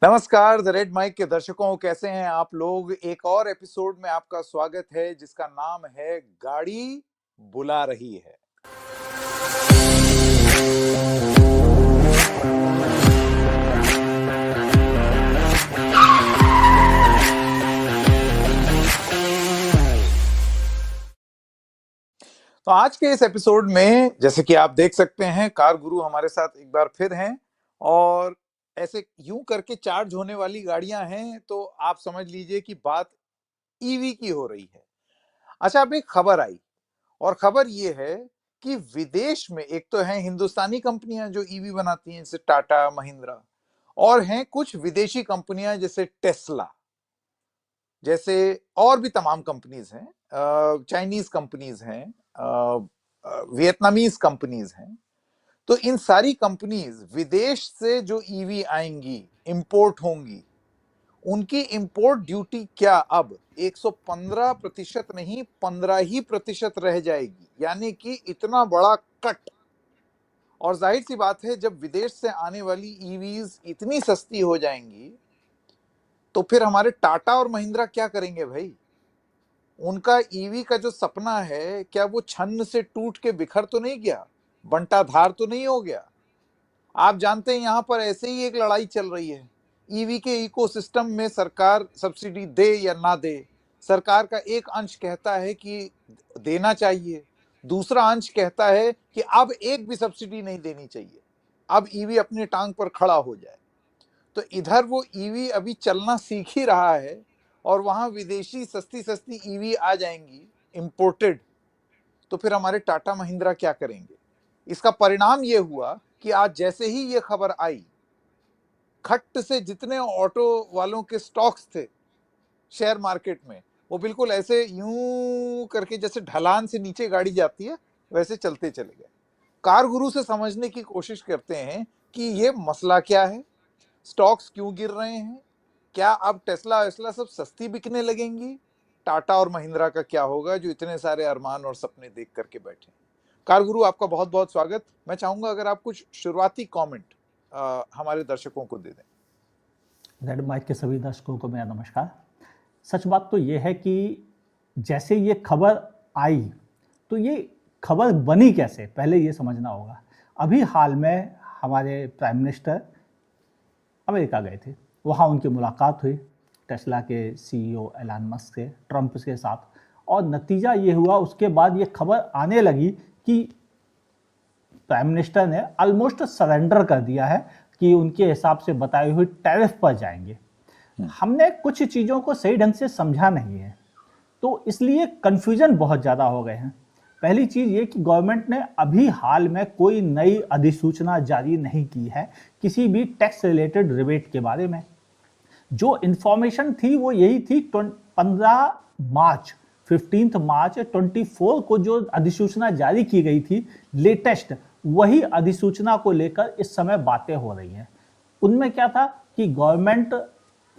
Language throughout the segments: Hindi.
नमस्कार द रेड माइक के दर्शकों, कैसे हैं आप लोग। एक और एपिसोड में आपका स्वागत है जिसका नाम है गाड़ी बुला रही है। तो आज के इस एपिसोड में जैसे कि आप देख सकते हैं, कार गुरु हमारे साथ एक बार फिर हैं और ऐसे यूं करके चार्ज होने वाली गाड़ियां हैं तो आप समझ लीजिए कि बात ईवी की हो रही है। अच्छा, अब एक खबर आई और खबर ये है कि विदेश में एक तो है हिंदुस्तानी कंपनियां जो ईवी बनाती हैं जैसे टाटा महिंद्रा, और हैं कुछ विदेशी कंपनियां जैसे टेस्ला, जैसे और भी तमाम कंपनीज हैं, चाइनीज कंपनीज हैं, वियतनामीज कंपनीज हैं। तो इन सारी कंपनीज विदेश से जो ईवी आएंगी, इंपोर्ट होंगी, उनकी इंपोर्ट ड्यूटी क्या अब 115% नहीं 15% रह जाएगी, यानी कि इतना बड़ा कट। और जाहिर सी बात है, जब विदेश से आने वाली ईवीज इतनी सस्ती हो जाएंगी तो फिर हमारे टाटा और महिंद्रा क्या करेंगे भाई। उनका ईवी का जो सपना है, क्या वो छन्न से टूट के बिखर तो नहीं गया, बंटा धार तो नहीं हो गया। आप जानते हैं यहां पर ऐसे ही एक लड़ाई चल रही है। ईवी के इकोसिस्टम में सरकार सब्सिडी दे या ना दे, सरकार का एक अंश कहता है कि देना चाहिए, दूसरा अंश कहता है कि अब एक भी सब्सिडी नहीं देनी चाहिए, अब ईवी अपने टांग पर खड़ा हो जाए। तो इधर वो ईवी अभी चलना सीख ही रहा है और वहां विदेशी सस्ती सस्ती ईवी आ जाएंगी इंपोर्टेड। तो फिर हमारे टाटा महिंद्रा क्या करेंगे। इसका परिणाम ये हुआ कि आज जैसे ही ये खबर आई, खट्ट से जितने ऑटो वालों के स्टॉक्स थे शेयर मार्केट में, वो बिल्कुल ऐसे यूं करके जैसे ढलान से नीचे गाड़ी जाती है वैसे चलते चले गए। कार गुरु से समझने की कोशिश करते हैं कि ये मसला क्या है, स्टॉक्स क्यों गिर रहे हैं, क्या अब टेस्ला वेस्ला सब सस्ती बिकने लगेंगी, टाटा और महिंद्रा का क्या होगा जो इतने सारे अरमान और सपने देख करके बैठे। कार गुरु, आपका बहुत बहुत स्वागत। मैं चाहूंगा अगर आप कुछ शुरुआती कमेंट हमारे दर्शकों को दे दें। रेड माइक के सभी दर्शकों को मेरा नमस्कार। सच बात तो ये है कि जैसे ये खबर आई तो ये खबर बनी कैसे, पहले ये समझना होगा। अभी हाल में हमारे प्राइम मिनिस्टर अमेरिका गए थे, वहाँ उनकी मुलाकात हुई टेस्ला के सीईओ एलन मस्क से, ट्रंप के साथ, और नतीजा ये हुआ, उसके बाद ये खबर आने लगी कि प्राइम मिनिस्टर ने ऑलमोस्ट सरेंडर कर दिया है कि उनके हिसाब से बताई हुई टैरिफ पर जाएंगे। हमने कुछ चीज़ों को सही ढंग से समझा नहीं है, तो इसलिए कन्फ्यूजन बहुत ज़्यादा हो गए हैं। पहली चीज़ ये कि गवर्नमेंट ने अभी हाल में कोई नई अधिसूचना जारी नहीं की है किसी भी टैक्स रिलेटेड रिबेट के बारे में। जो इन्फॉर्मेशन थी वो यही थी, 15 मार्च 24 को जो अधिसूचना जारी की गई थी लेटेस्ट, वही अधिसूचना को लेकर इस समय बातें हो रही हैं। उनमें क्या था कि गवर्नमेंट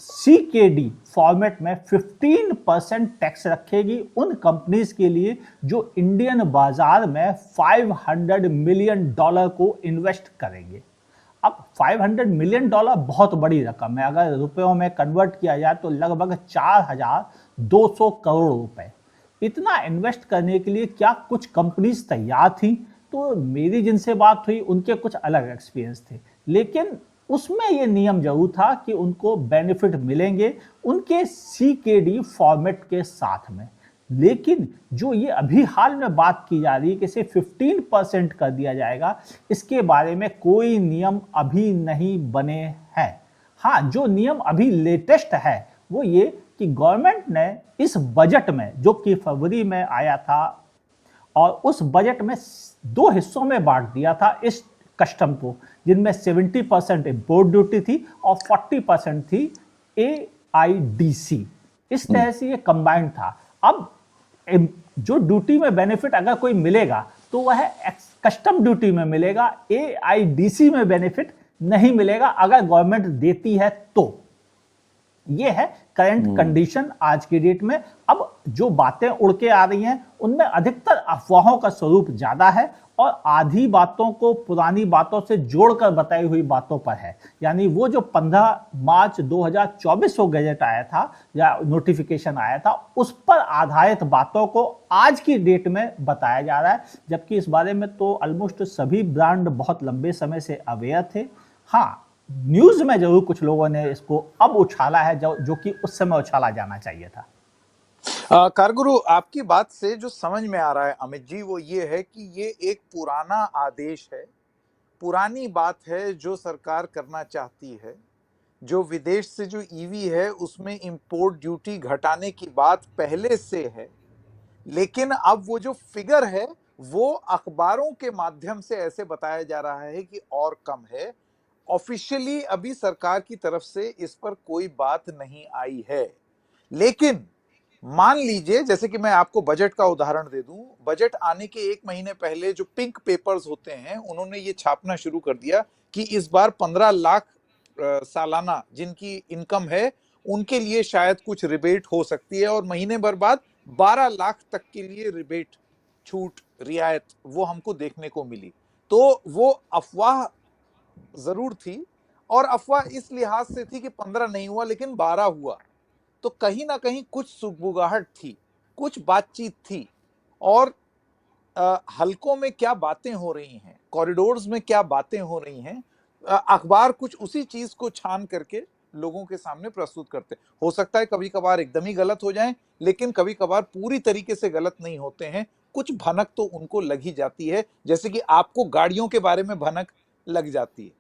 CKD फॉर्मेट में 15% टैक्स रखेगी उन कंपनीज के लिए जो इंडियन बाजार में $500 मिलियन को इन्वेस्ट करेंगे। अब $500 मिलियन बहुत बड़ी रकम है, अगर रुपयों में कन्वर्ट किया जाए तो लगभग 4,200 करोड़ रुपए। इतना इन्वेस्ट करने के लिए क्या कुछ कंपनीज तैयार थी? तो मेरी जिनसे बात हुई उनके कुछ अलग एक्सपीरियंस थे, लेकिन उसमें ये नियम जरूर था कि उनको बेनिफिट मिलेंगे उनके CKD फॉर्मेट के साथ में। लेकिन जो ये अभी हाल में बात की जा रही है कि इसे 15% कर दिया जाएगा, इसके बारे में कोई नियम अभी नहीं बने हैं। हाँ, जो नियम अभी लेटेस्ट है वो ये कि गवर्नमेंट ने इस बजट में, जो कि फरवरी में आया था, और उस बजट में 2 हिस्सों में बांट दिया था इस कस्टम को, जिनमें 70% इम्पोर्ट ड्यूटी थी और 40% थी AIDC। इस तरह से ये कंबाइंड था। अब जो ड्यूटी में बेनिफिट अगर कोई मिलेगा तो वह कस्टम ड्यूटी में मिलेगा, AIDC में बेनिफिट नहीं मिलेगा अगर गवर्नमेंट देती है तो। ये है करंट कंडीशन आज की डेट में। अब जो बातें उड़ के आ रही हैं उनमें अधिकतर अफवाहों का स्वरूप ज्यादा है और आधी बातों को पुरानी बातों से जोड़कर बताई हुई बातों पर है। यानी वो जो 15 मार्च 2024 को गजट आया था या नोटिफिकेशन आया था, उस पर आधारित बातों को आज की डेट में बताया जा रहा है, जबकि इस बारे में तो ऑलमोस्ट सभी ब्रांड बहुत लंबे समय से अवेयर थे। हाँ, न्यूज में जरूर कुछ लोगों ने इसको अब उछाला है जो कि उस समय उछाला जाना चाहिए था। कारगुरु, आपकी बात से जो समझ में आ रहा है अमित जी, वो ये है कि ये एक पुराना आदेश है, पुरानी बात है जो सरकार करना चाहती है। जो विदेश से जो ईवी है उसमें इंपोर्ट ड्यूटी घटाने की बात पहले से है, लेकिन अब वो जो फिगर है वो अखबारों के माध्यम से ऐसे बताया जा रहा है कि और कम है। ऑफिशियली अभी सरकार की तरफ से इस पर कोई बात नहीं आई है, लेकिन मान लीजिए, जैसे कि मैं आपको बजट का उदाहरण दे दूं, बजट आने के 1 महीने पहले जो पिंक पेपर्स होते हैं उन्होंने ये छापना शुरू कर दिया कि इस बार 15 लाख सालाना जिनकी इनकम है उनके लिए शायद कुछ रिबेट हो सकती है, और महीने भर बाद 12 लाख तक के लिए रिबेट, छूट, रियायत वो हमको देखने को मिली। तो वो अफवाह जरूर थी, और अफवाह इस लिहाज से थी कि 15 नहीं हुआ लेकिन 12 हुआ, तो कहीं ना कहीं कुछ सुगबुगाहट थी, कुछ बातचीत थी। और हलकों में क्या बातें हो रही हैं, कॉरिडोर्स में क्या बातें हो रही हैं, अखबार कुछ उसी चीज को छान करके लोगों के सामने प्रस्तुत करते। हो सकता है कभी कभार एकदम ही गलत हो जाएं, लेकिन कभी कभार पूरी तरीके से गलत नहीं होते हैं, कुछ भनक तो उनको लग ही जाती है, जैसे कि आपको गाड़ियों के बारे में भनक लग जाती है।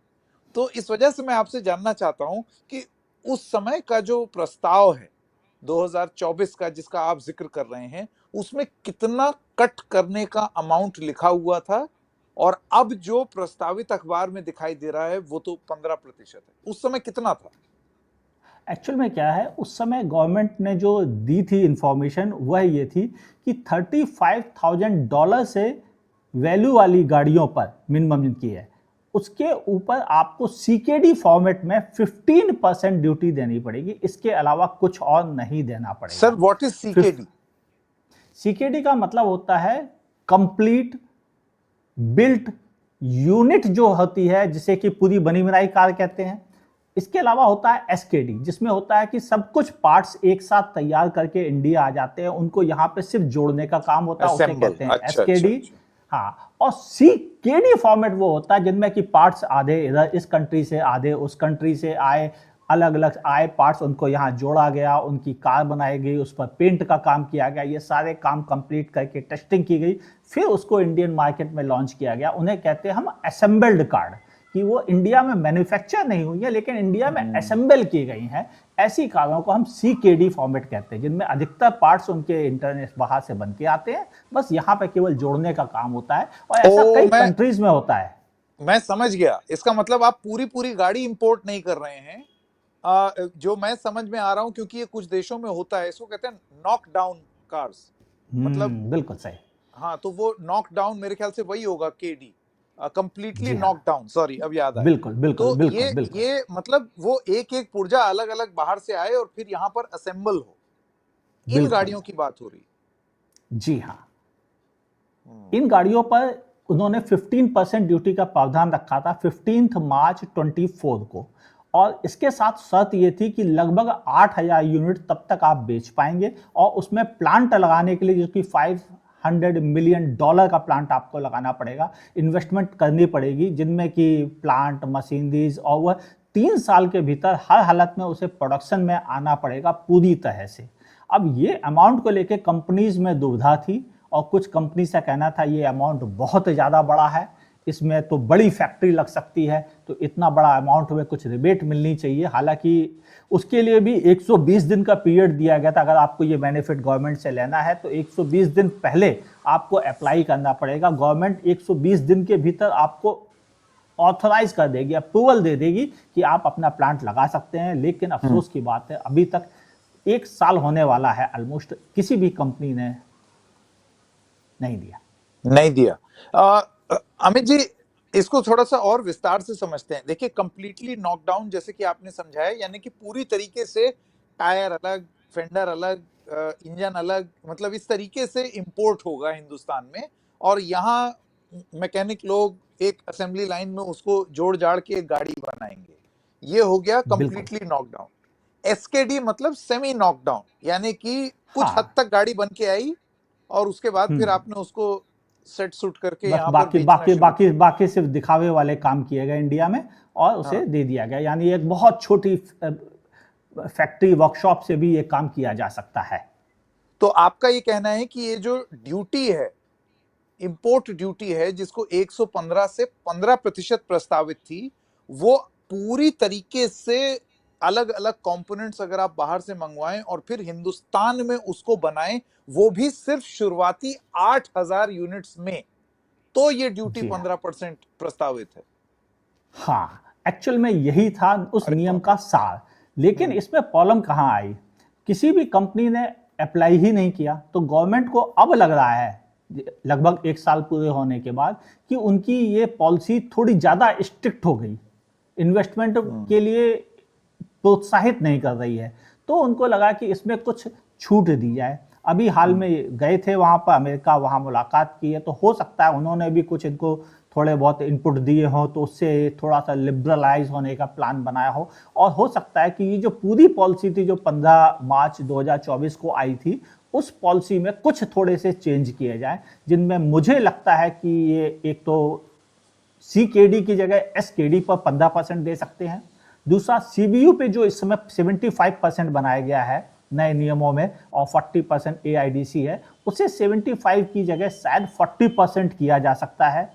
तो इस वजह से मैं आपसे जानना चाहता हूं कि उस समय का जो प्रस्ताव है 2024 का जिसका आप जिक्र कर रहे हैं, उसमें कितना कट करने का अमाउंट लिखा हुआ था, और अब जो प्रस्तावित अखबार में दिखाई दे रहा है वो तो 15% है, उस समय कितना था? एक्चुअल में क्या है, उस समय गवर्नमेंट ने जो दी थी इंफॉर्मेशन वह ये थी कि $35,000 से वैल्यू वाली गाड़ियों पर मिनिमम की है, उसके ऊपर आपको सीकेडी फॉर्मेट में 15% ड्यूटी देनी पड़ेगी, इसके अलावा कुछ और नहीं देना सर, पड़ेगा। What is CKD? सीकेडी का मतलब होता है कंप्लीट बिल्ट यूनिट जो होती है, जिसे कि पूरी बनी बनाई कार कहते हैं। इसके अलावा होता है एसकेडी, जिसमें होता है कि सब कुछ पार्ट्स एक साथ तैयार करके इंडिया आ जाते हैं, उनको यहाँ पे सिर्फ जोड़ने का काम होता है, उसे असेंबल, कहते हैं अच्छा अच्छा एसकेडी। अच्छा। हाँ, और सीकेडी फॉर्मेट वो होता है जिनमें कि पार्ट्स आधे इधर इस कंट्री से आधे उस कंट्री से आए, अलग अलग आए पार्ट्स, उनको यहाँ जोड़ा गया, उनकी कार बनाई गई, उस पर पेंट का काम किया गया, ये सारे काम कंप्लीट करके टेस्टिंग की गई, फिर उसको इंडियन मार्केट में लॉन्च किया गया। उन्हें कहते हैं हम असेंबल्ड कार, कि वो इंडिया में मैन्युफैक्चर नहीं हुई है लेकिन इंडिया में असेंबल की गई हैं। ऐसी कारों को हम सीकेडी फॉर्मेट कहते हैं, जिनमें अधिकतर पार्ट्स उनके इंटरनेट बाहर से बन के आते हैं, बस यहाँ पे केवल जोड़ने का काम होता है, और ऐसा कई कंट्रीज में होता है। मैं समझ गया, इसका मतलब आप पूरी पूरी गाड़ी इंपोर्ट नहीं कर रहे हैं। जो मैं समझ में आ रहा हूं, क्योंकि ये कुछ देशों में होता है, इसको कहते हैं नॉक डाउन कार्स, मतलब बिल्कुल सही। हाँ, तो वो नॉक डाउन मेरे ख्याल से वही होगा, केडी, कंप्लीटली जी हाँ, नॉक डाउन, सॉरी अभी याद आया। बिल्कुल बिल्कुल तो बिल्कुल बिल्कुल ये मतलब वो एक एक पुर्जा अलग अलग बाहर से आए और फिर यहाँ पर असेंबल हो, इन बिल्कुल गाड़ियों की बात हो रही। जी हाँ, इन गाड़ियों पर उन्होंने 15% ड्यूटी का प्रावधान रखा था 15 मार्च 24 को, और इसके साथ शर्त यह थी कि लगभग 8,000 यूनिट तब तक आप बेच पाएंगे, और उसमें प्लांट लगाने के लिए, जो कि $500 मिलियन का प्लांट आपको लगाना पड़ेगा, इन्वेस्टमेंट करनी पड़ेगी, जिनमें कि प्लांट, मशीनरीज, और वह 3 साल के भीतर हर हालत में उसे प्रोडक्शन में आना पड़ेगा पूरी तरह से। अब ये अमाउंट को लेकर कंपनीज में दुविधा थी, और कुछ कंपनी से कहना था ये अमाउंट बहुत ज़्यादा बड़ा है, इसमें तो बड़ी फैक्ट्री लग सकती है, तो इतना बड़ा अमाउंट में कुछ रिबेट मिलनी चाहिए। हालांकि उसके लिए भी 120 दिन का पीरियड दिया गया था, अगर आपको ये बेनिफिट गवर्नमेंट से लेना है तो 120 दिन पहले आपको अप्लाई करना पड़ेगा। गवर्नमेंट 120 दिन के भीतर आपको ऑथराइज कर देगी, अप्रूवल दे देगी कि आप अपना प्लांट लगा सकते हैं। लेकिन अफसोस की बात है, अभी तक 1 साल होने वाला है ऑलमोस्ट, किसी भी कंपनी ने नहीं दिया। अमित जी, इसको थोड़ा सा और विस्तार से समझते हैं। देखिए, कंप्लीटली नॉकडाउन जैसे कि आपने समझाया, यानी कि पूरी तरीके से टायर अलग, फेंडर अलग, इंजन अलग, मतलब इस तरीके से इंपोर्ट होगा हिंदुस्तान में, और यहाँ मैकेनिक लोग एक असेंबली लाइन में उसको जोड़ जाड़ के एक गाड़ी बनाएंगे। ये हो गया बिल्कुल। Completely knockdown. एसकेडी मतलब सेमी नॉकडाउन, यानी कि कुछ हद हाँ। तक गाड़ी बन के आई और उसके बाद फिर आपने उसको सेट सूट करके बस यहाँ पर बाकी बेचना बाकी शुरू बाकी किया। बाकी सिर्फ दिखावे वाले काम किए गए इंडिया में और उसे हाँ, दे दिया गया, यानी एक बहुत छोटी फैक्ट्री वर्कशॉप से भी ये काम किया जा सकता है। तो आपका ये कहना है कि ये जो ड्यूटी है, इंपोर्ट ड्यूटी है, जिसको 115 से 15% प्रस्तावित थी, वो पूरी तरीके से अलग अलग कंपोनेंट्स अगर आप बाहर से मंगवाएं और फिर हिंदुस्तान में उसको बनाएं, वो भी सिर्फ शुरुआती 8,000 यूनिट्स में, तो ये ड्यूटी जी हाँ। 15% प्रस्तावित है। हाँ, एक्चुअल में यही था उस अरे नियम बाप का सार। लेकिन रे। इसमें प्रॉब्लम कहाँ आई? किसी भी कंपनी ने अप्लाई ही नहीं किया, तो गवर्नमेंट को अब लग रहा है लगभग 1 साल पूरे होने के बाद कि उनकी ये पॉलिसी थोड़ी ज़्यादा स्ट्रिक्ट हो गई, इन्वेस्टमेंट के लिए प्रोत्साहित नहीं कर रही है। तो उनको लगा कि इसमें कुछ छूट दी जाए। अभी हाल में गए थे वहाँ पर अमेरिका, वहाँ मुलाकात की है, तो हो सकता है उन्होंने भी कुछ इनको थोड़े बहुत इनपुट दिए हों, तो उससे थोड़ा सा लिबरलाइज होने का प्लान बनाया हो। और हो सकता है कि ये जो पूरी पॉलिसी थी जो 15 मार्च 2024 को आई थी, उस पॉलिसी में कुछ थोड़े से चेंज किए जाए, जिनमें मुझे लगता है कि ये एक तो सीकेडी की जगह एसकेडी पर 15% दे सकते हैं। दूसरा, सीबीयू पे जो इस समय 75% बनाया गया है नए नियमों में और 40% एआईडीसी है, उसे 75 की जगह शायद 40% किया जा सकता है।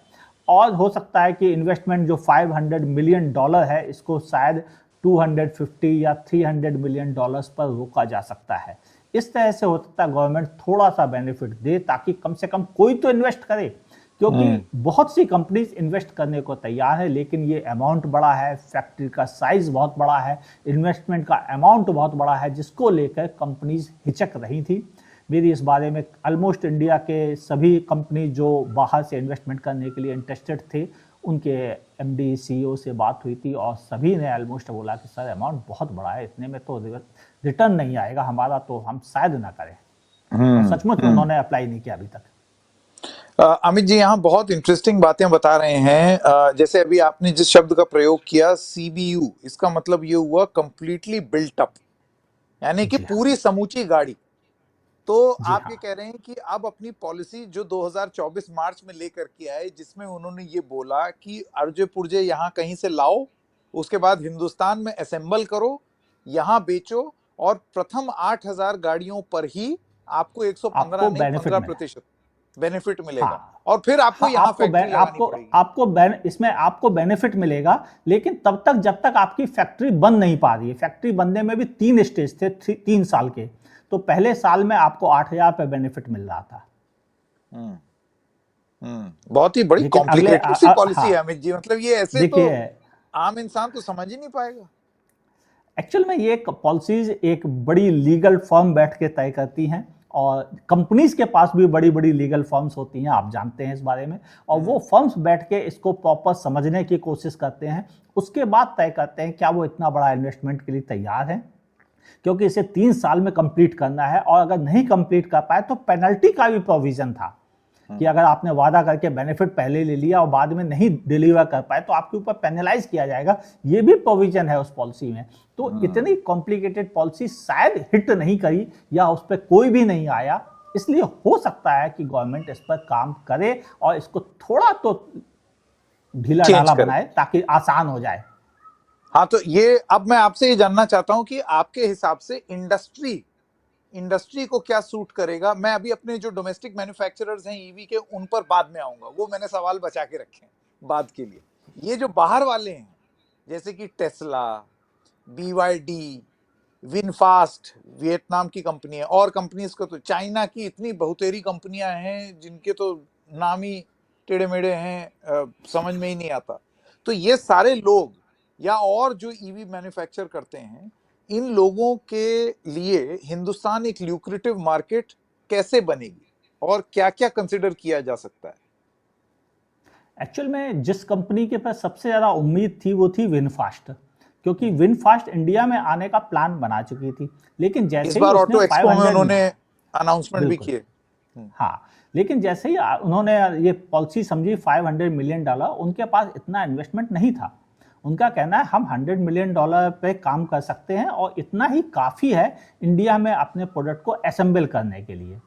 और हो सकता है कि इन्वेस्टमेंट जो $500 मिलियन है, इसको शायद 250 या 300 मिलियन डॉलर्स पर रोका जा सकता है। इस तरह से हो सकता है गवर्नमेंट थोड़ा सा बेनिफिट दे, ताकि कम से कम कोई तो इन्वेस्ट करे, क्योंकि बहुत सी कंपनीज इन्वेस्ट करने को तैयार है, लेकिन ये अमाउंट बड़ा है, फैक्ट्री का साइज बहुत बड़ा है, इन्वेस्टमेंट का अमाउंट बहुत बड़ा है, जिसको लेकर कंपनीज हिचक रही थी। मेरी इस बारे में ऑलमोस्ट इंडिया के सभी कंपनी जो बाहर से इन्वेस्टमेंट करने के लिए इंटरेस्टेड थे, उनके एमडी सीईओ से बात हुई थी और सभी ने ऑलमोस्ट बोला कि सर अमाउंट बहुत बड़ा है, इतने में तो रिटर्न नहीं आएगा हमारा, तो हम शायद ना करें। और सचमुच में उन्होंने अप्लाई नहीं किया अभी तक। अमित जी यहाँ बहुत इंटरेस्टिंग बातें बता रहे हैं। जैसे अभी आपने जिस शब्द का प्रयोग किया सीबीयू, इसका मतलब ये हुआ कंप्लीटली बिल्ट अप, यानी कि जी हाँ। पूरी समूची गाड़ी। तो जी आप हाँ। ये कह रहे हैं कि अब अपनी पॉलिसी जो 2024 मार्च में लेकर के आए, जिसमें उन्होंने ये बोला कि अर्जे पुर्जे यहाँ कहीं से लाओ, उसके बाद हिंदुस्तान में असेंबल करो, यहाँ बेचो, और प्रथम 8,000 गाड़ियों पर ही आपको 115 आपको नहीं बेनिफिट मिले। 15% बेनिफिट मिलेगा, हाँ। और फिर आपको हाँ, यहाँ फैक्ट्री लगानी पड़ेगी। इसमें आपको बेनिफिट मिलेगा, लेकिन तब तक जब तक आपकी फैक्ट्री बन नहीं पा रही है। फैक्ट्री बनने में भी 3 स्टेज थे, 3 साल के। तो पहले साल में आपको 8,000 पे बेनिफिट मिल रहा था। बहुत ही बड़ी लेकिन कॉम्प्लिकेटेड सी पॉलिसी है हाँ, अमित जी, मतलब ये ऐसे तो देखिए, आम इंसान तो समझ ही नहीं पाएगा। एक्चुअल में ये पॉलिसीज एक बड़ी लीगल फर्म बैठ के तय करती हैं, और कंपनीज के पास भी बड़ी बड़ी लीगल फर्म्स होती हैं, आप जानते हैं इस बारे में। और वो फर्म्स बैठ के इसको प्रॉपर समझने की कोशिश करते हैं, उसके बाद तय करते हैं क्या वो इतना बड़ा इन्वेस्टमेंट के लिए तैयार है, क्योंकि इसे 3 साल में कंप्लीट करना है। और अगर नहीं कंप्लीट कर पाए तो पेनल्टी का भी प्रोविजन था कि अगर आपने वादा करके बेनिफिट पहले ले लिया और बाद में नहीं डिलीवर कर पाए तो आपके ऊपर पेनलाइज किया जाएगा। ये भी प्रोविजन है उस पॉलिसी में। तो इतनी कॉम्प्लिकेटेड पॉलिसी शायद हिट नहीं करी या उस पर कोई भी नहीं आया, इसलिए हो सकता है कि गवर्नमेंट इस पर काम करे और इसको थोड़ा तो ढीला चेंज ढाला करे। बनाए ताकि आसान हो जाए। हाँ, तो ये अब मैं आपसे ये जानना चाहता हूं कि आपके हिसाब से इंडस्ट्री को क्या सूट करेगा। मैं अभी अपने जो डोमेस्टिक मैन्युफैक्चरर्स हैं ईवी के, उन पर बाद में आऊंगा, वो मैंने सवाल बचा के रखे हैं बाद के लिए। ये जो बाहर वाले हैं, जैसे कि टेस्ला, बीवाईडी, विनफास्ट वियतनाम की कंपनी है, और कंपनीज को तो चाइना की इतनी बहुतेरी कंपनियां हैं जिनके तो नाम ही टेढ़े मेढ़े हैं, समझ में ही नहीं आता। तो ये सारे लोग या और जो ईवी मैन्युफैक्चर करते हैं, इन लोगों के लिए हिंदुस्तान एक ल्यूक्रेटिव मार्केट कैसे बनेगी और क्या क्या कंसिडर किया जा सकता है? एक्चुअल में जिस कंपनी के पास सबसे ज़्यादा उम्मीद थी वो थी विनफास्ट, क्योंकि विनफास्ट इंडिया में आने का प्लान बना चुकी थी, लेकिन इस जैसे ही बार उसने ऑटो एक्सपो में 500 उन्होंने अनाउंसमेंट भी बिल्कुल किए। हाँ, लेकिन जैसे ही उन्होंने ये पॉलिसी समझी $500 मिलियन, उनके पास इतना इन्वेस्टमेंट नहीं था। उनका कहना है हम $100 मिलियन पे काम कर सकते हैं और इतना ही काफ़ी है इंडिया में अपने प्रोडक्ट को असेंबल करने के लिए।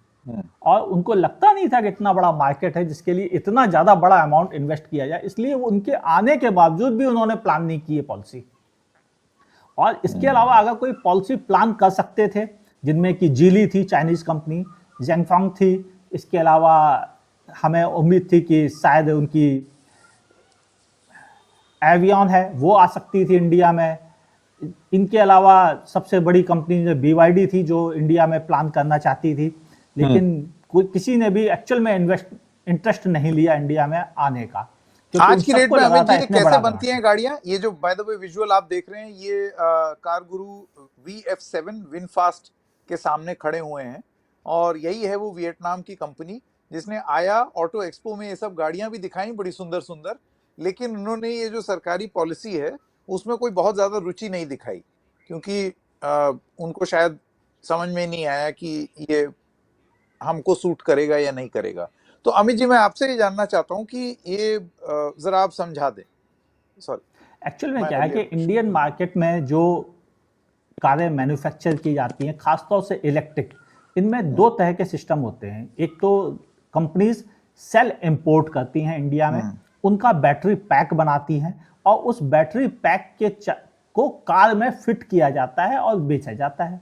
और उनको लगता नहीं था कि इतना बड़ा मार्केट है जिसके लिए इतना ज़्यादा बड़ा अमाउंट इन्वेस्ट किया जाए, इसलिए उनके आने के बावजूद भी उन्होंने प्लान नहीं की है पॉलिसी। और इसके अलावा अगर कोई पॉलिसी प्लान कर सकते थे, जिनमें कि जीली थी चाइनीज कंपनी, जेंगफंग थी, इसके अलावा हमें उम्मीद थी कि शायद उनकी एवियन है वो आ सकती थी इंडिया में। इनके अलावा सबसे बड़ी कंपनी जो BYD थी जो इंडिया में प्लान करना चाहती थी, लेकिन कोई किसी ने भी एक्चुअल में इंटरेस्ट नहीं लिया इंडिया में आने का, क्योंकि उन आज की डेट सबको में लगा अमित था जी ये इतने कैसे बड़ा बनती हैं मार्केट। गाड़ियां? ये जो बाय द वे विजुअल आप देख रहे हैं, ये कार गुरु VF7 विनफास्ट के सामने खड़े हुए हैं, और यही है वो वियतनाम की कंपनी जिसने आया ऑटो एक्सपो में ये सब गाड़ियां भी दिखाई बड़ी सुंदर सुंदर, लेकिन उन्होंने ये जो सरकारी पॉलिसी है उसमें कोई बहुत ज्यादा रुचि नहीं दिखाई, क्योंकि उनको शायद समझ में नहीं आया कि ये हमको सूट करेगा या नहीं करेगा। तो अमित जी मैं आपसे ये जानना चाहता हूं कि ये जरा आप समझा दें। सॉरी, एक्चुअल में माय क्या है अर्लियर कि क्वेश्चन। इंडियन मार्केट में जो कारें मैन्युफैक्चर की जाती हैं, खासतौर से इलेक्ट्रिक, इनमें दो तरह के सिस्टम होते हैं। एक तो कंपनीज सेल इंपोर्ट करती हैं इंडिया में, उनका बैटरी पैक बनाती हैं और उस बैटरी पैक को कार में फिट किया जाता है और बेचा जाता है।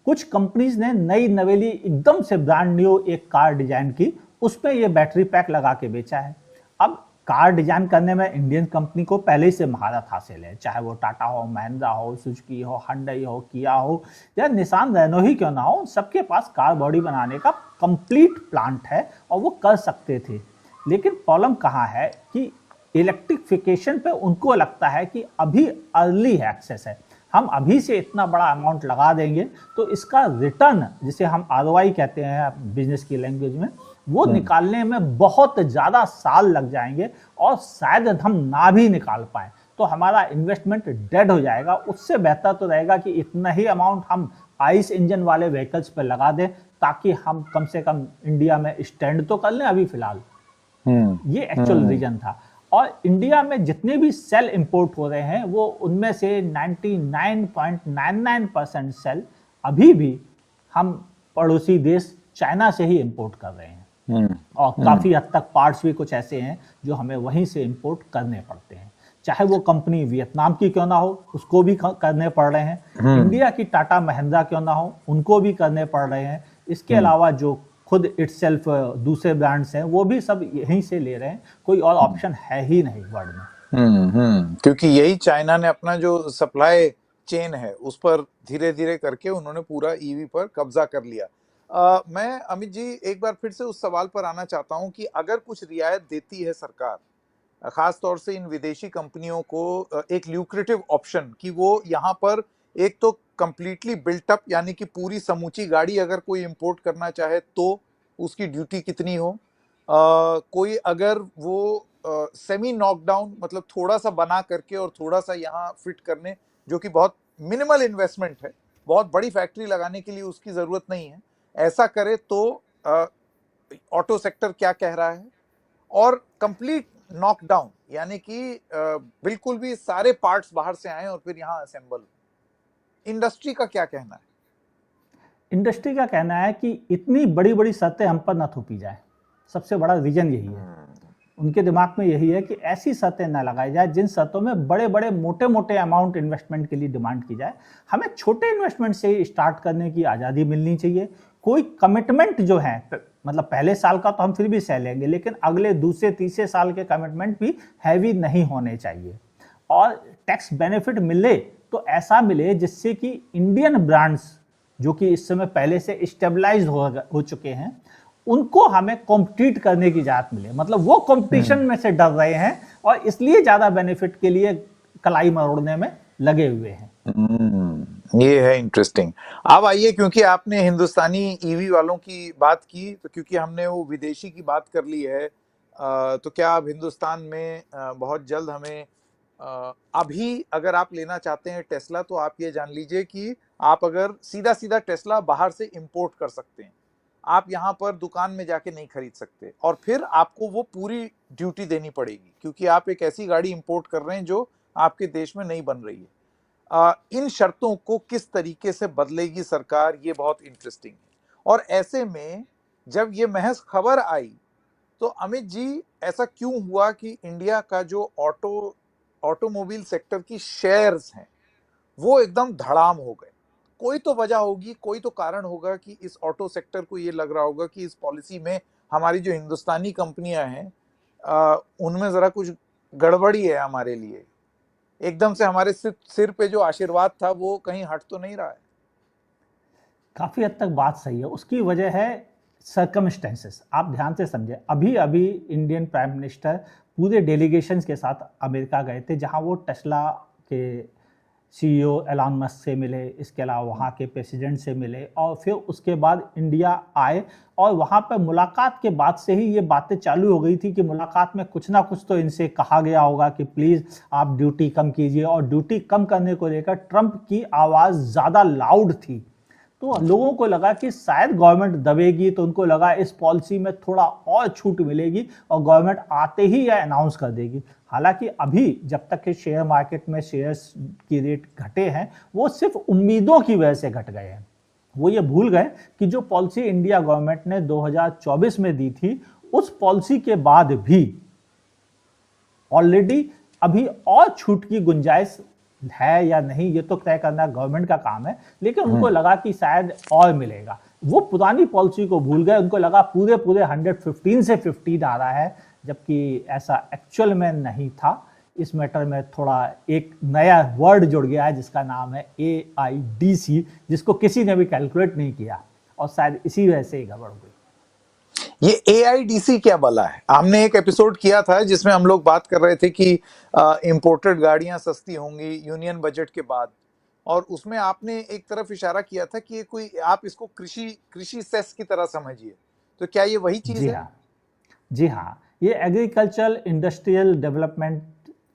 कुछ कंपनीज ने नई नवेली एकदम से ब्रांड न्यू एक कार डिजाइन की, उस पर यह बैटरी पैक लगा के बेचा है। अब कार डिजाइन करने में इंडियन कंपनी को पहले ही से महारत हासिल है, चाहे वो टाटा हो, महिंद्रा हो, सुजुकी हो, हुंडई हो, किया हो या निसान रेनो ही क्यों ना हो, सबके पास कार बॉडी बनाने का कंप्लीट प्लांट है और वो कर सकते थे। लेकिन प्रॉब्लम कहाँ है कि इलेक्ट्रिफिकेशन पे उनको लगता है कि अभी अर्ली एक्सेस है, हम अभी से इतना बड़ा अमाउंट लगा देंगे तो इसका रिटर्न, जिसे हम ROI कहते हैं बिजनेस की लैंग्वेज में, वो निकालने में बहुत ज़्यादा साल लग जाएंगे और शायद हम ना भी निकाल पाए, तो हमारा इन्वेस्टमेंट डेड हो जाएगा। उससे बेहतर तो रहेगा कि इतना ही अमाउंट हम आइस इंजन वाले व्हीकल्स पर लगा दें, ताकि हम कम से कम इंडिया में स्टैंड तो कर लें अभी फिलहाल। ये एक्चुअल रीजन था। और इंडिया में जितने भी सेल इंपोर्ट हो रहे हैं, वो उनमें से 99.99% सेल अभी भी हम पड़ोसी देश चाइना से ही इंपोर्ट कर रहे हैं, और काफ़ी हद तक पार्ट्स भी कुछ ऐसे हैं जो हमें वहीं से इंपोर्ट करने पड़ते हैं, चाहे वो कंपनी वियतनाम की क्यों ना हो उसको भी करने पड़ रहे हैं, इंडिया की टाटा महिंद्रा क्यों ना हो उनको भी करने पड़ रहे हैं। इसके अलावा जो खुद इटसेल्फ दूसरे ब्रांड्स हैं वो भी सब यहीं से ले रहे हैं, कोई और ऑप्शन है ही नहीं वर्ल्ड में। क्योंकि यही चाइना ने अपना जो सप्लाई चेन है उस पर धीरे धीरे करके उन्होंने पूरा ईवी पर कब्जा कर लिया। मैं अमित जी एक बार फिर से उस सवाल पर आना चाहता हूं कि अगर कुछ रियायत देती है सरकार, खास तौर से इन विदेशी कंपनियों को एक ल्यूक्रेटिव ऑप्शन कि वो यहाँ पर एक तो कंप्लीटली बिल्ट अप, यानी कि पूरी समूची गाड़ी अगर कोई इंपोर्ट करना चाहे तो उसकी ड्यूटी कितनी हो, कोई अगर वो सेमी नॉकडाउन मतलब थोड़ा सा बना करके और थोड़ा सा यहाँ फिट करने, जो कि बहुत मिनिमल इन्वेस्टमेंट है, बहुत बड़ी फैक्ट्री लगाने के लिए उसकी जरूरत नहीं है, ऐसा करे तो ऑटो सेक्टर क्या कह रहा है, और कंप्लीट नॉकडाउन यानी कि बिल्कुल भी सारे पार्ट्स बाहर से आए और फिर यहाँ असेंबल, इंडस्ट्री का क्या कहना है? इंडस्ट्री का कहना है कि इतनी बड़ी बड़ी शर्तें हम पर न थोपी जाए, सबसे बड़ा रीजन यही है। उनके दिमाग में यही है कि ऐसी शर्तें ना लगाई जाए जिन शर्तों में बड़े बड़े मोटे मोटे अमाउंट इन्वेस्टमेंट के लिए डिमांड की जाए। हमें छोटे इन्वेस्टमेंट से ही स्टार्ट करने की आज़ादी मिलनी चाहिए। कोई कमिटमेंट जो है, मतलब पहले साल का तो हम फिर भी सह लेंगे, लेकिन अगले दूसरे तीसरे साल के कमिटमेंट भी हैवी नहीं होने चाहिए। और टैक्स बेनिफिट मिले तो ऐसा मिले जिससे कि इंडियन ब्रांड्स जो कि इस समय पहले से स्टेबलाइज हो चुके हैं, उनको हमें कॉम्पिटिट करने की इजाजत मिले। मतलब वो कंपटीशन में से डर रहे हैं और इसलिए ज्यादा बेनिफिट के लिए कलाई मरोड़ने में लगे हुए हैं। ये है इंटरेस्टिंग। अब आइए, क्योंकि आपने हिंदुस्तानी ईवी वालों की बात की, तो क्योंकि हमने वो विदेशी की बात कर ली है, तो क्या अब हिंदुस्तान में बहुत जल्द हमें अभी अगर आप लेना चाहते हैं टेस्ला, तो आप ये जान लीजिए कि आप अगर सीधा सीधा टेस्ला बाहर से इंपोर्ट कर सकते हैं, आप यहाँ पर दुकान में जाके नहीं खरीद सकते, और फिर आपको वो पूरी ड्यूटी देनी पड़ेगी, क्योंकि आप एक ऐसी गाड़ी इंपोर्ट कर रहे हैं जो आपके देश में नहीं बन रही है। इन शर्तों को किस तरीके से बदलेगी सरकार, ये बहुत इंटरेस्टिंग है। और ऐसे में जब ये महज खबर आई, तो अमित जी, ऐसा क्यों हुआ कि इंडिया का जो ऑटोमोबाइल सेक्टर की शेयर्स हैं वो एकदम धड़ाम हो गए? कोई तो वजह होगी, कोई तो कारण होगा कि इस ऑटो सेक्टर को ये लग रहा होगा कि इस पॉलिसी में हमारी जो हिंदुस्तानी कंपनियां हैं उनमें जरा कुछ गड़बड़ी है हमारे लिए। एकदम से हमारे सिर पे जो आशीर्वाद था वो कहीं हट तो नहीं रहा है? काफ़ी हद तक बात सही है। उसकी वजह है सर्कमस्टेंसेस। आप ध्यान से समझे, अभी अभी इंडियन प्राइम मिनिस्टर पूरे डेलीगेशन के साथ अमेरिका गए थे, जहां वो टेस्ला के सीईओ एलन मस्क से मिले, इसके अलावा वहाँ के प्रेसिडेंट से मिले, और फिर उसके बाद इंडिया आए। और वहाँ पर मुलाकात के बाद से ही ये बातें चालू हो गई थी कि मुलाकात में कुछ ना कुछ तो इनसे कहा गया होगा कि प्लीज़ आप ड्यूटी कम कीजिए। और ड्यूटी कम करने को लेकर ट्रंप की आवाज़ ज़्यादा लाउड थी, तो लोगों को लगा कि शायद गवर्नमेंट दबेगी, तो उनको लगा इस पॉलिसी में थोड़ा और छूट मिलेगी और गवर्नमेंट आते ही यह अनाउंस कर देगी। हालांकि अभी जब तक के शेयर मार्केट में शेयर्स की रेट घटे हैं, वो सिर्फ उम्मीदों की वजह से घट गए हैं। वो ये भूल गए कि जो पॉलिसी इंडिया गवर्नमेंट ने 2024 में दी थी, उस पॉलिसी के बाद भी ऑलरेडी अभी और छूट की गुंजाइश है या नहीं, ये तो तय करना गवर्नमेंट का काम है, लेकिन उनको लगा कि शायद और मिलेगा। वो पुरानी पॉलिसी को भूल गए, उनको लगा पूरे 115 से 15 आ रहा है, जबकि ऐसा एक्चुअल में नहीं था। इस मैटर में थोड़ा एक नया वर्ड जुड़ गया है जिसका नाम है AIDC, जिसको किसी ने भी कैलकुलेट नहीं किया, और शायद इसी वजह से ही गड़बड़ हुई। ये AIDC क्या भला है? हमने एक एपिसोड किया था जिसमें हम लोग बात कर रहे थे कि इंपोर्टेड गाड़ियां सस्ती होंगी यूनियन बजट के बाद, और उसमें आपने एक तरफ इशारा किया था कि ये कोई, आप इसको कृषि कृषि सेस की तरह समझिए। तो क्या ये वही चीज जी है? हाँ, जी हाँ, ये एग्रीकल्चरल इंडस्ट्रियल डेवलपमेंट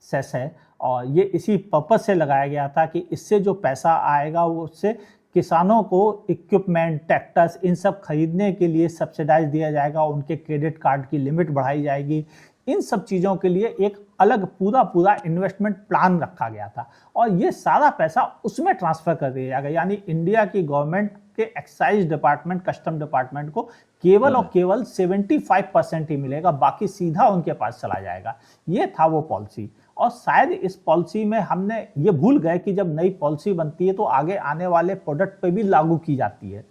सेस है, और ये इसी पर्पज से लगाया गया था कि इससे जो पैसा आएगा वो उससे किसानों को इक्विपमेंट, ट्रैक्टर्स, इन सब खरीदने के लिए सब्सिडाइज दिया जाएगा, उनके क्रेडिट कार्ड की लिमिट बढ़ाई जाएगी। इन सब चीज़ों के लिए एक अलग पूरा इन्वेस्टमेंट प्लान रखा गया था, और ये सारा पैसा उसमें ट्रांसफर कर दिया जाएगा। यानी इंडिया की गवर्नमेंट के एक्साइज डिपार्टमेंट, कस्टम डिपार्टमेंट को केवल और केवल 75% ही मिलेगा, बाकी सीधा उनके पास चला जाएगा। ये था वो पॉलिसी। और शायद इस पॉलिसी में हमने ये भूल गए कि जब नई पॉलिसी बनती है तो आगे आने वाले प्रोडक्ट पे भी लागू की जाती है।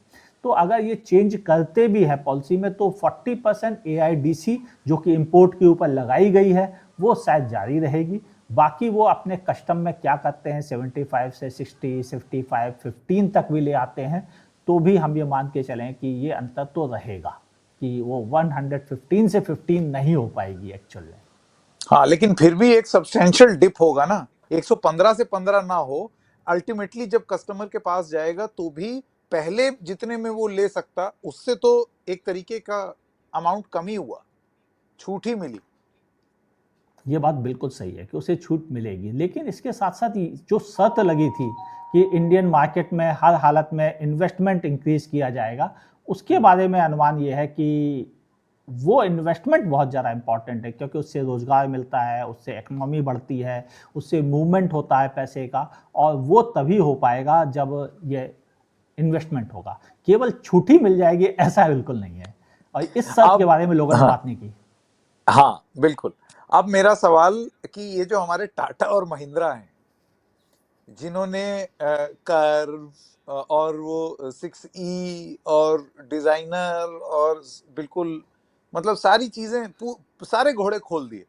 तो अगर ये चेंज करते भी है पॉलिसी में, तो 40% AIDC जो कि इंपोर्ट के ऊपर लगाई गई है वो शायद जारी रहेगी। बाकी वो अपने कस्टम में क्या करते हैं, 75 से 60, 65, 15 तक भी ले आते हैं, तो भी हम ये मान के चलें कि ये अंतर तो रहेगा, कि वो 115 से 15 नहीं हो पाएगी एक्चुअल में। हाँ, लेकिन फिर भी एक सब्सटेंशियल डिप होगा ना। 115 से 15 ना हो, अल्टीमेटली जब कस्टमर के पास जाएगा तो भी पहले जितने में वो ले सकता, उससे तो एक तरीके का अमाउंट कम ही हुआ, छूट ही मिली। ये बात बिल्कुल सही है कि उसे छूट मिलेगी, लेकिन इसके साथ साथ जो शर्त लगी थी कि इंडियन मार्केट में हर हालत में इन्वेस्टमेंट इंक्रीज किया जाएगा, उसके बारे में अनुमान ये है कि वो इन्वेस्टमेंट बहुत ज़्यादा इंपॉर्टेंट है, क्योंकि उससे रोज़गार मिलता है, उससे इकोनॉमी बढ़ती है, उससे मूवमेंट होता है पैसे का, और वो तभी हो पाएगा जब ये इन्वेस्टमेंट होगा। केवल छूट ही मिल जाएगी ऐसा बिल्कुल नहीं है, और इस शर्त के बारे में लोगों ने बात नहीं की। हाँ बिल्कुल। अब मेरा सवाल कि ये जो हमारे टाटा और महिंद्रा हैं, जिन्होंने कर्व और वो 6E और डिजाइनर और बिल्कुल मतलब सारी चीजें, सारे घोड़े खोल दिए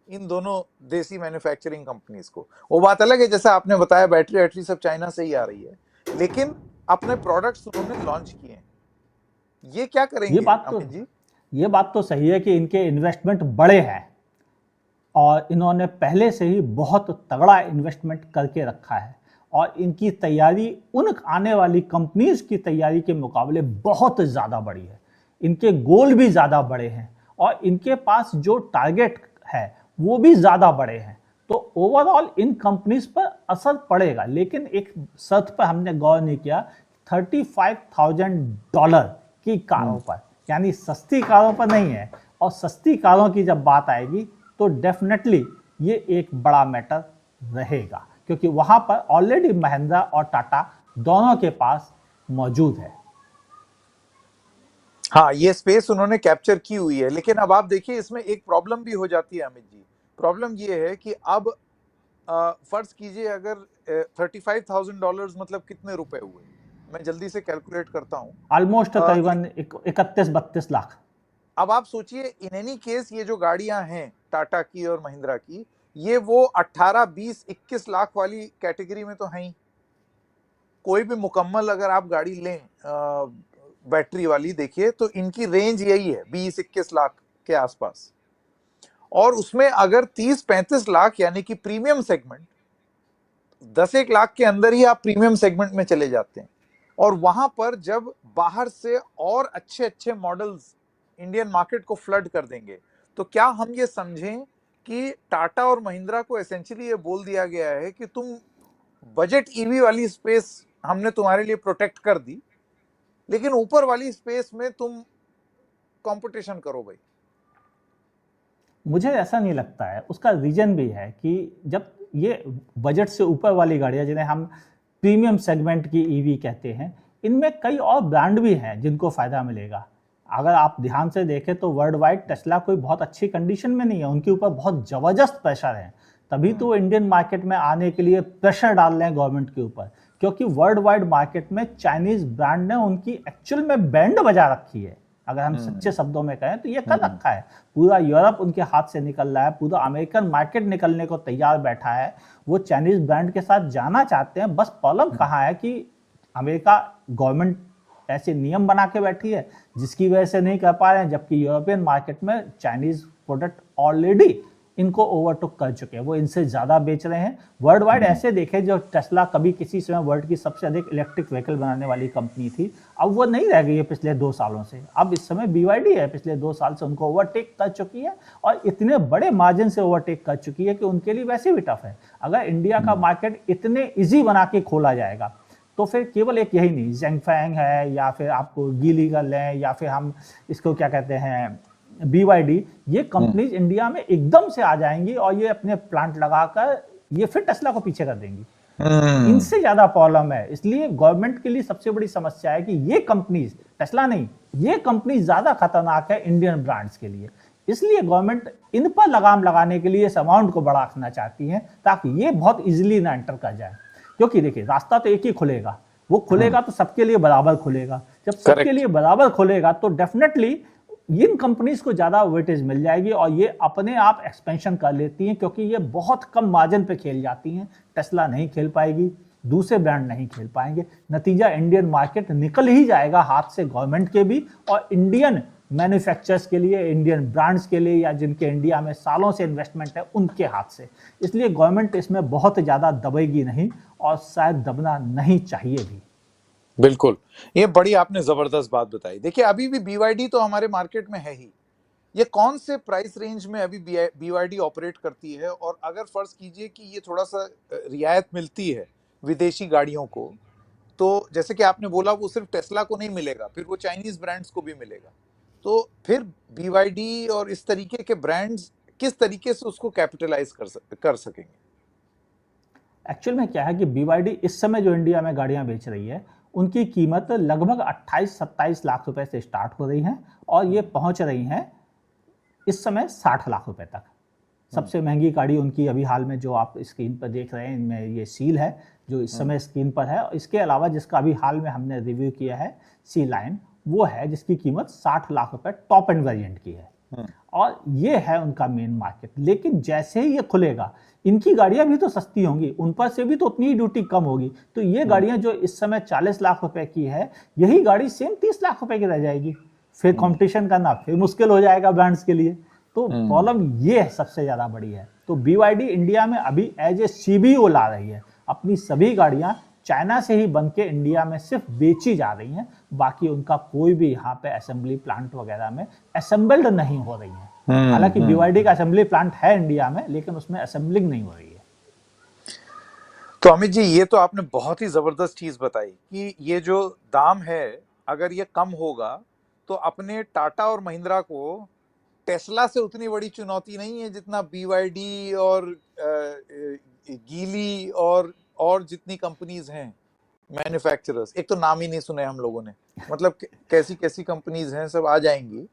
इन दोनों देसी मैन्युफैक्चरिंग कंपनीज को। वो बात अलग है, जैसा आपने बताया, बैटरी वैटरी सब चाइना से ही आ रही है, लेकिन अपने प्रोडक्ट्स उन्होंने लॉन्च किए हैं। ये क्या करेंगे अमित जी? ये बात तो सही है कि इनके इन्वेस्टमेंट बड़े हैं, और इन्होंने पहले से ही बहुत तगड़ा इन्वेस्टमेंट करके रखा है, और इनकी तैयारी उन आने वाली कंपनीज की तैयारी के मुकाबले बहुत ज़्यादा बड़ी है। इनके गोल भी ज़्यादा बड़े हैं, और इनके पास जो टारगेट है वो भी ज़्यादा बड़े हैं। तो ओवरऑल इन कंपनीज पर असर पड़ेगा, लेकिन एक शर्त पर हमने गौर नहीं किया, $35,000 की कारों पर, यानी सस्ती कारों पर नहीं है। और सस्ती कारों की जब बात आएगी तो डेफिनेटली ये एक बड़ा मैटर रहेगा, क्योंकि वहां पर ऑलरेडी महिंद्रा और टाटा दोनों के पास मौजूद है। हाँ, ये स्पेस उन्होंने कैप्चर की हुई है। लेकिन अब आप देखिए, इसमें एक प्रॉब्लम भी हो जाती है अमित जी। प्रॉब्लम ये है कि अब फर्ज कीजिए, अगर $35,000 मतलब कितने रुपए हुए, मैं जल्दी से कैलकुलेट करता हूँ। ऑलमोस्ट करीबन 31-32 लाख। अब आप सोचिए, इन एनी केस ये जो गाड़ियां हैं टाटा की और महिंद्रा की, ये वो 18, 20, 21 लाख वाली कैटेगरी में तो हैं ही। कोई भी मुकम्मल अगर आप गाड़ी लें बैटरी वाली, देखिए तो इनकी रेंज यही है 20-21 लाख के आसपास। और उसमें अगर 30-35 लाख यानी कि प्रीमियम सेगमेंट, 10-1 लाख के अंदर ही आप प्रीमियम सेगमेंट में चले जाते हैं। और वहां पर जब बाहर से और अच्छे अच्छे मॉडल्स इंडियन मार्केट को फ्लड कर देंगे, तो क्या हम ये समझें कि टाटा और महिंद्रा को एसेंशियली ये बोल दिया गया है कि तुम बजट ईवी वाली स्पेस हमने तुम्हारे लिए प्रोटेक्ट कर दी, लेकिन ऊपर वाली स्पेस में तुम कंपटीशन करो भाई। मुझे ऐसा नहीं लगता है। उसका रीजन भी है कि जब ये बजट से ऊपर वाली गाड़ियां, जिन्हें हम प्रीमियम सेगमेंट की ईवी कहते हैं, इनमें कई और ब्रांड भी हैं जिनको फायदा मिलेगा। अगर आप ध्यान से देखें तो वर्ल्ड वाइड टेस्ला कोई बहुत अच्छी कंडीशन में नहीं है, उनके ऊपर बहुत जबरदस्त प्रेशर है। तभी तो वो इंडियन मार्केट में आने के लिए प्रेशर डाल रहे हैं गवर्नमेंट के ऊपर, क्योंकि वर्ल्ड वाइड मार्केट में चाइनीज ब्रांड ने उनकी एक्चुअल में बैंड बजा रखी है। अगर हम सच्चे शब्दों में कहें तो ये कर रखा है। पूरा यूरोप उनके हाथ से निकल रहा है, पूरा अमेरिकन मार्केट निकलने को तैयार बैठा है। वो चाइनीज ब्रांड के साथ जाना चाहते हैं। बस प्रॉब्लम कहाँ है कि अमेरिका गवर्नमेंट ऐसे नियम बना के बैठी है जिसकी वजह से नहीं कर पा रहे हैं, जबकि यूरोपियन मार्केट में चाइनीज प्रोडक्ट ऑलरेडी इनको ओवरटेक कर चुके हैं, वो इनसे ज़्यादा बेच रहे हैं। वर्ल्ड वाइड ऐसे देखें, जो टेस्ला कभी किसी समय वर्ल्ड की सबसे अधिक इलेक्ट्रिक व्हीकल बनाने वाली कंपनी थी, अब वो नहीं रह गई है पिछले 2 सालों से। अब इस समय BYD है, पिछले 2 साल से उनको ओवरटेक कर चुकी है और इतने बड़े मार्जिन से ओवरटेक कर चुकी है कि उनके लिए वैसे भी टफ है। अगर इंडिया का मार्केट इतने ईजी बना के खोला जाएगा तो फिर केवल एक यही नहीं, ज़ेंगफैंग है या फिर आपको गीली कर लें या फिर हम इसको क्या कहते हैं BYD, ये कंपनीज इंडिया में एकदम से आ जाएंगी और ये अपने प्लांट लगाकर ये फिर टेस्ला को पीछे कर देंगी। इनसे ज्यादा प्रॉब्लम है। इसलिए गवर्नमेंट के लिए सबसे बड़ी समस्या है कि ये कंपनीज, टेस्ला नहीं, ये कंपनी ज्यादा खतरनाक है इंडियन ब्रांड्स के लिए। इसलिए गवर्नमेंट इन पर लगाम लगाने के लिए इस अमाउंट को बढ़ा रखना चाहती है ताकि ये बहुत इजीली ना एंटर कर जाए। क्योंकि देखिए, रास्ता तो एक ही खुलेगा, वो खुलेगा तो सबके लिए बराबर खुलेगा। जब सबके लिए बराबर खुलेगा तो डेफिनेटली इन कंपनीज को ज्यादा वेटेज मिल जाएगी और ये अपने आप एक्सपेंशन कर लेती हैं, क्योंकि ये बहुत कम मार्जिन पे खेल जाती हैं। टेस्ला नहीं खेल पाएगी, दूसरे ब्रांड नहीं खेल पाएंगे। नतीजा इंडियन मार्केट निकल ही जाएगा हाथ से गवर्नमेंट के भी और इंडियन मैन्युफैक्चरर्स के लिए, इंडियन ब्रांड्स के लिए, या जिनके इंडिया में सालों से इन्वेस्टमेंट है उनके हाथ से। इसलिए गवर्नमेंट इसमें बहुत ज़्यादा दबेगी नहीं और शायद दबना नहीं चाहिए भी। बिल्कुल, ये बड़ी आपने जबरदस्त बात बताई। देखिए, अभी भी BYD तो हमारे मार्केट में है ही। ये कौन से प्राइस रेंज में अभी BYD ऑपरेट करती है? और अगर फर्ज कीजिए कि ये थोड़ा सा रियायत मिलती है विदेशी गाड़ियों को, तो जैसे कि आपने बोला, वो सिर्फ टेस्ला को नहीं मिलेगा, फिर वो चाइनीज ब्रांड्स को भी मिलेगा। तो फिर BYD और इस तरीके के ब्रांड्स किस तरीके से उसको कैपिटलाइज कर सकेंगे? एक्चुअल में क्या है कि BYD इस समय जो इंडिया में गाड़ियां बेच रही है, उनकी कीमत लगभग 28-27 लाख रुपए से स्टार्ट हो रही हैं और ये पहुंच रही हैं इस समय 60 लाख रुपए तक। सबसे महंगी गाड़ी उनकी अभी हाल में जो आप स्क्रीन पर देख रहे हैं, इनमें ये सील है जो इस समय स्क्रीन पर है। इसके अलावा जिसका अभी हाल में हमने रिव्यू किया है, सी लाइन, वो है जिसकी कीमत 60 लाख रुपए टॉप एंड वेरिएंट की है और ये है उनका मेन मार्केट। लेकिन जैसे ही ये खुलेगा, इनकी गाड़ियां भी तो सस्ती होंगी, उन पर से भी तो उतनी ही ड्यूटी कम होगी। तो ये गाड़ियां जो इस समय 40 लाख रुपए की है, यही गाड़ी सेम 30 लाख रुपए की रह जाएगी। फिर कंपटीशन करना फिर मुश्किल हो जाएगा ब्रांड्स के लिए। तो प्रॉब्लम ये सबसे ज्यादा बड़ी है। तो BYD इंडिया में अभी एज ए CBO ला रही है। अपनी सभी गाड़ियां चाइना से ही बन के इंडिया में सिर्फ बेची जा रही हैं, बाकी उनका कोई भी यहाँ पे असेंबली प्लांट वगैरह में असेंबल्ड नहीं हो रही है। हालांकि BYD का असेंबली प्लांट है इंडिया में, लेकिन उसमें असेंबलिंग नहीं हो रही है। तो अमित जी, ये तो आपने बहुत ही जबरदस्त चीज बताई कि ये जो दाम है, अगर ये कम होगा तो अपने टाटा और महिंद्रा को टेस्ला से उतनी बड़ी चुनौती नहीं है जितना BYD और गीली और जितनी कंपनीज हैं मैन्युफैक्चरर्स। एक तो नाम ही नहीं सुने हम लोगों ने, मतलब कैसी कैसी कंपनीज हैं, सब आ जाएंगी।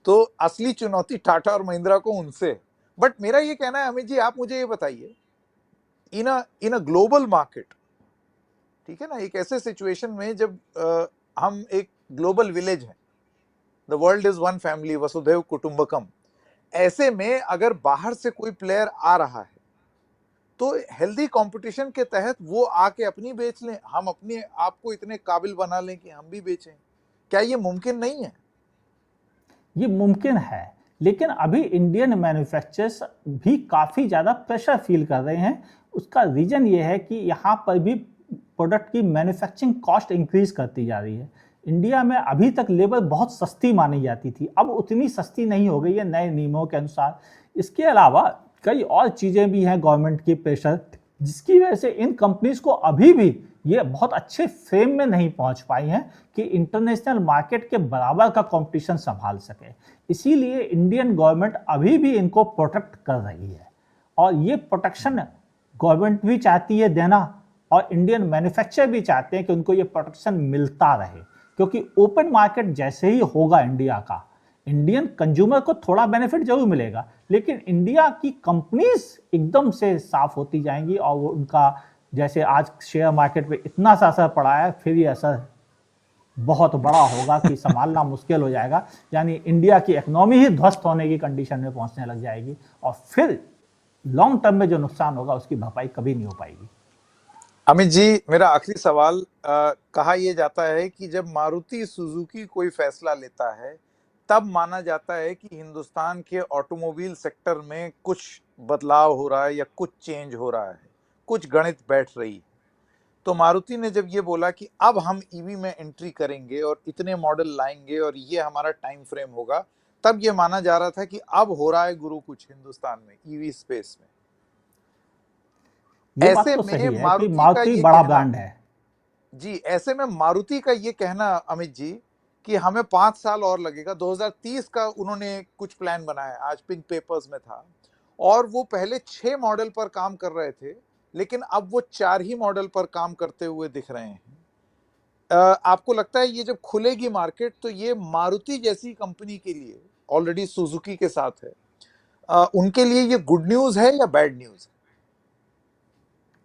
तो असली चुनौती टाटा और महिंद्रा को उनसे। बट मेरा ये कहना है अमित जी, आप मुझे ये बताइए, इन अ ग्लोबल मार्केट, ठीक है ना, एक ऐसे सिचुएशन में जब हम एक ग्लोबल विलेज हैं, the world is one family, वसुधैव कुटुंबकम, ऐसे में अगर बाहर से कोई प्लेयर आ रहा है तो हेल्दी कंपटीशन के तहत वो आके अपनी बेच लें, हम अपने आप को इतने काबिल बना लें कि हम भी बेचें। क्या ये मुमकिन नहीं है? ये मुमकिन है, लेकिन अभी इंडियन मैन्युफैक्चरर्स भी काफ़ी ज़्यादा प्रेशर फील कर रहे हैं। उसका रीज़न ये है कि यहाँ पर भी प्रोडक्ट की मैन्युफैक्चरिंग कॉस्ट इंक्रीज करती जा रही है। इंडिया में अभी तक लेबर बहुत सस्ती मानी जाती थी, अब उतनी सस्ती नहीं हो गई है नए नियमों के अनुसार। इसके अलावा कई और चीज़ें भी हैं गवर्नमेंट की प्रेशर, जिसकी वजह से इन कंपनीज को अभी भी ये बहुत अच्छे फ्रेम में नहीं पहुंच पाई हैं कि इंटरनेशनल मार्केट के बराबर का कंपटीशन संभाल सके। इसीलिए इंडियन गवर्नमेंट अभी भी इनको प्रोटेक्ट कर रही है, और ये प्रोटेक्शन गवर्नमेंट भी चाहती है देना, और इंडियन मैन्युफैक्चरर भी चाहते हैं कि उनको ये प्रोटेक्शन मिलता रहे। क्योंकि ओपन मार्केट जैसे ही होगा इंडिया का, इंडियन कंज्यूमर को थोड़ा बेनिफिट जरूर मिलेगा, लेकिन इंडिया की कंपनीज एकदम से साफ होती जाएंगी, और वो उनका, जैसे आज शेयर मार्केट पे इतना सा असर पड़ा है, फिर ये असर बहुत बड़ा होगा कि संभालना मुश्किल हो जाएगा। यानी इंडिया की इकोनॉमी ही ध्वस्त होने की कंडीशन में पहुंचने लग जाएगी, और फिर लॉन्ग टर्म में जो नुकसान होगा उसकी भरपाई कभी नहीं हो पाएगी। अमित जी, मेरा आखिरी सवाल, कहा यह जाता है कि जब मारुति सुजुकी कोई फैसला लेता है तब माना जाता है कि हिंदुस्तान के ऑटोमोबाइल सेक्टर में कुछ बदलाव हो रहा है या कुछ चेंज हो रहा है, कुछ गणित बैठ रही है। तो मारुति ने जब ये बोला कि अब हम ईवी में एंट्री करेंगे और इतने मॉडल लाएंगे और ये हमारा टाइम फ्रेम होगा, तब ये माना जा रहा था कि अब हो रहा है गुरु कुछ हिंदुस्तान में ईवी स्पेस में। ये बात ऐसे तो में सही है कि मारुति का मारुति ये बड़ा कहना, ब्रांड है। जी, ऐसे में मारुति का ये कहना अमित जी कि हमें 5 साल और लगेगा, 2030 का उन्होंने कुछ प्लान बनाया, आज पिंक पेपर्स में था, और वो पहले 6 मॉडल पर काम कर रहे थे, लेकिन अब वो 4 ही मॉडल पर काम करते हुए दिख रहे हैं। आपको लगता है ये जब खुलेगी मार्केट तो ये मारुति जैसी कंपनी के लिए, ऑलरेडी सुजुकी के साथ है, उनके लिए ये गुड न्यूज है या बैड न्यूज?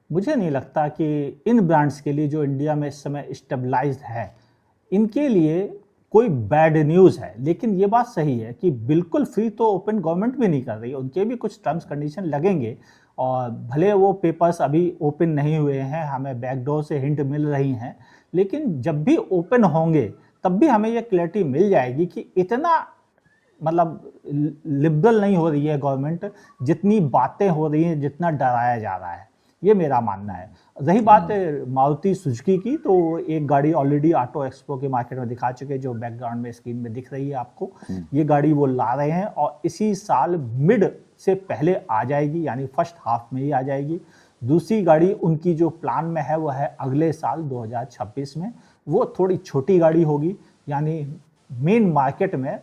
मुझे नहीं लगता कि इन ब्रांड्स के लिए जो इंडिया में इस समय स्टेबलाइज्ड है, इनके लिए कोई बैड न्यूज़ है। लेकिन ये बात सही है कि बिल्कुल फ्री तो ओपन गवर्नमेंट भी नहीं कर रही है, उनके भी कुछ टर्म्स कंडीशन लगेंगे। और भले वो पेपर्स अभी ओपन नहीं हुए हैं, हमें बैकडोर से हिंट मिल रही हैं, लेकिन जब भी ओपन होंगे तब भी हमें ये क्लैरिटी मिल जाएगी कि इतना, मतलब लिबरल नहीं हो रही है गवर्नमेंट जितनी बातें हो रही हैं, जितना डराया जा रहा है। ये मेरा मानना है। रही बात मारुति सुजुकी की, तो एक गाड़ी ऑलरेडी ऑटो एक्सपो के मार्केट में दिखा चुके, जो बैकग्राउंड में स्क्रीन में दिख रही है आपको। ये गाड़ी वो ला रहे हैं और इसी साल मिड से पहले आ जाएगी, यानी फर्स्ट हाफ में ही आ जाएगी। दूसरी गाड़ी उनकी जो प्लान में है वो है अगले साल 2026 में। वो थोड़ी छोटी गाड़ी होगी, यानी मेन मार्केट में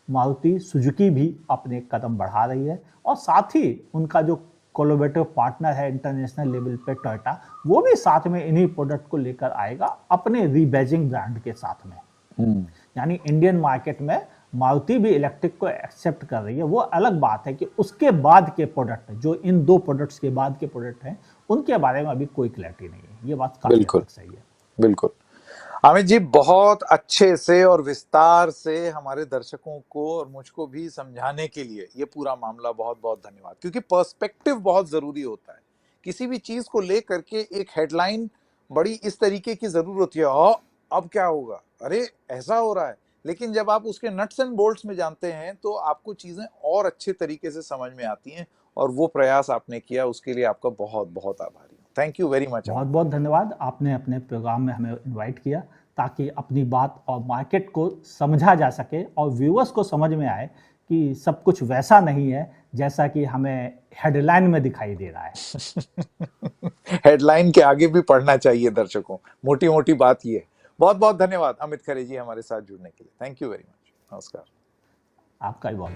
मारुति सुजुकी भी अपने कदम बढ़ा रही है, और साथ ही उनका जो कोलैबोरेटिव पार्टनर है इंटरनेशनल लेवल पे टोयोटा, वो भी साथ में इन्हीं प्रोडक्ट को लेकर आएगा अपने रीबैजिंग ब्रांड के साथ में। यानी इंडियन मार्केट में मारुति भी इलेक्ट्रिक को एक्सेप्ट कर रही है। वो अलग बात है कि उसके बाद के प्रोडक्ट, जो इन 2 प्रोडक्ट्स के बाद के प्रोडक्ट हैं, उनके बारे में अभी कोई क्लैरिटी नहीं है। ये बात काफी हद तक सही है। बिल्कुल। अमित जी, बहुत अच्छे से और विस्तार से हमारे दर्शकों को और मुझको भी समझाने के लिए ये पूरा मामला बहुत बहुत धन्यवाद। क्योंकि पर्सपेक्टिव बहुत जरूरी होता है। किसी भी चीज को लेकर के एक हेडलाइन बड़ी इस तरीके की जरूर होती है, अब क्या होगा, अरे ऐसा हो रहा है। लेकिन जब आप उसके नट्स एंड बोल्ट्स में जानते हैं तो आपको चीजें और अच्छे तरीके से समझ में आती हैं, और वो प्रयास आपने किया, उसके लिए आपका बहुत बहुत आभारी हूँ। Thank you very much. बहुत बहुत धन्यवाद, आपने अपने प्रोग्राम में हमें इनवाइट किया ताकि अपनी बात और मार्केट को समझा जा सके और व्यूअर्स को समझ में आए कि सब कुछ वैसा नहीं है जैसा कि हमें हेडलाइन में दिखाई दे रहा है। हेडलाइन के आगे भी पढ़ना चाहिए दर्शकों, मोटी मोटी बात ये है। बहुत बहुत धन्यवाद अमित खरे जी हमारे साथ जुड़ने के लिए। Thank you very much. नमस्कार। आपका भी बहुत